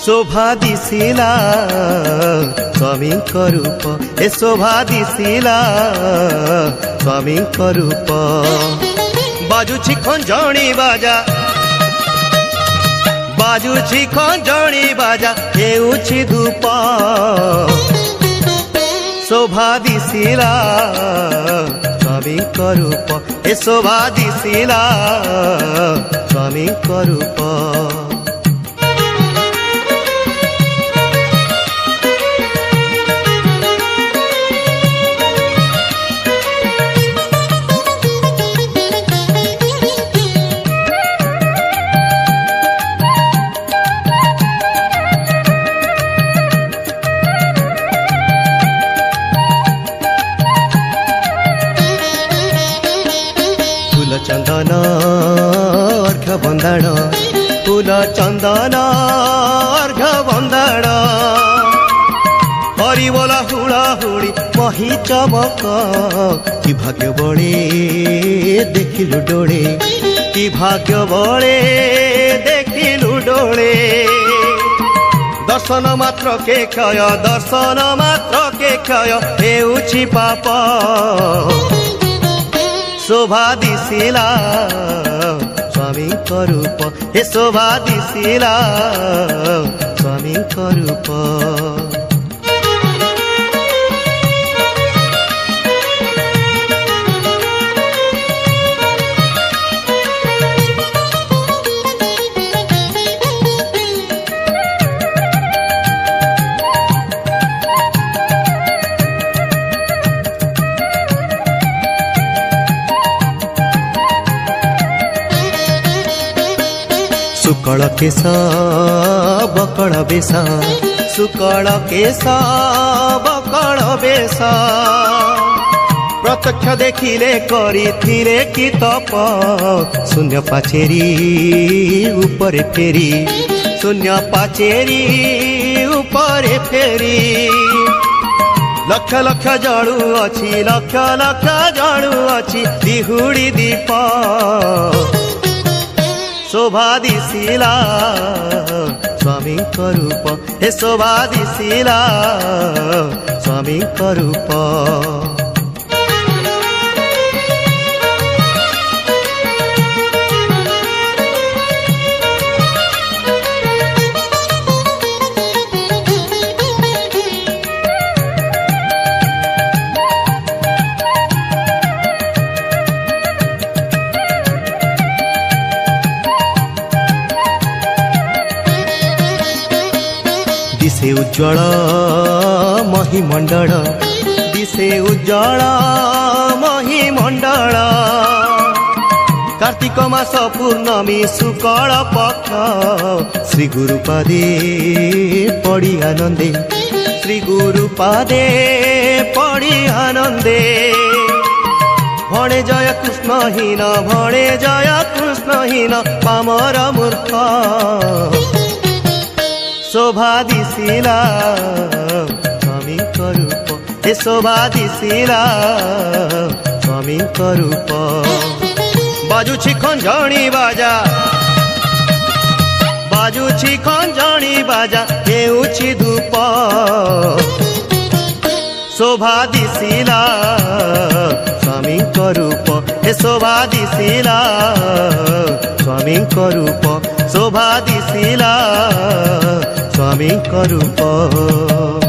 शोभा दिशिला स्वामीଙ୍କ रूप ए शोभा दिशिला स्वामीଙ୍କ रूप बाजुछि खंजणी बाजा बाजुछि खंजणी बाजा हेउछि धूप शोभा दिशिला स्वामीଙ୍କ रूप ए शोभा दिशिला स्वामीଙ୍କ रूप चंदन अर्घ बंदाण फूल चंदन अर्घ बंदाण हरिबोला हुड़ा हुड़ी मही चमक कि भाग्य बड़े देखिलु डोळे कि भाग्य बड़े देखिलु डोळे दर्शन मात्र के क्षय दर्शन मात्र के क्षय हेउछि पाप शोभा दिशिला स्वामीଙ୍କ रूप हे शोभा दिशिला स्वामीଙ୍କ रूप सुकल केश बकल बेश सुकल केश बकल बेश प्रत्यक्ष देखिले करिथिले कि तप शून्य पाचेरी ऊपर फेरी शून्य पाचेरी ऊपर फेरी लक्ष लक्ष जड़ू अछि लक्ष लक्ष जड़ू अछि दिहुड़ी दीप शोभा दिशिला स्वामीଙ୍କ रूप हे शोभा दिशिला स्वामीଙ୍କ रूप दिशे उज्ज्वल महिमंडल दिशे उज्ज्वल महिमंडल कार्तिक मास पूर्णमी शुक्ल पक्ष श्री गुरुपादे पड़ी आनंदे श्री गुरुपादे पड़ी आनंदे भणे जय कृष्णहीन भणे जय कृष्णहीन पामर मूर्ख शोभा दिशिला स्वामीଙ୍କ रूप हे शोभा दिशिला स्वामीଙ୍କ रूप बाजुछि खंजणी बाजा बाजुछि खंजणी बाजा हेउछि धूप शोभा दिशिला स्वामीଙ୍କ रूप हे शोभा दिशिला स्वामीଙ୍କ रूप शोभा दिशिला स्वामीଙ୍କ रूप।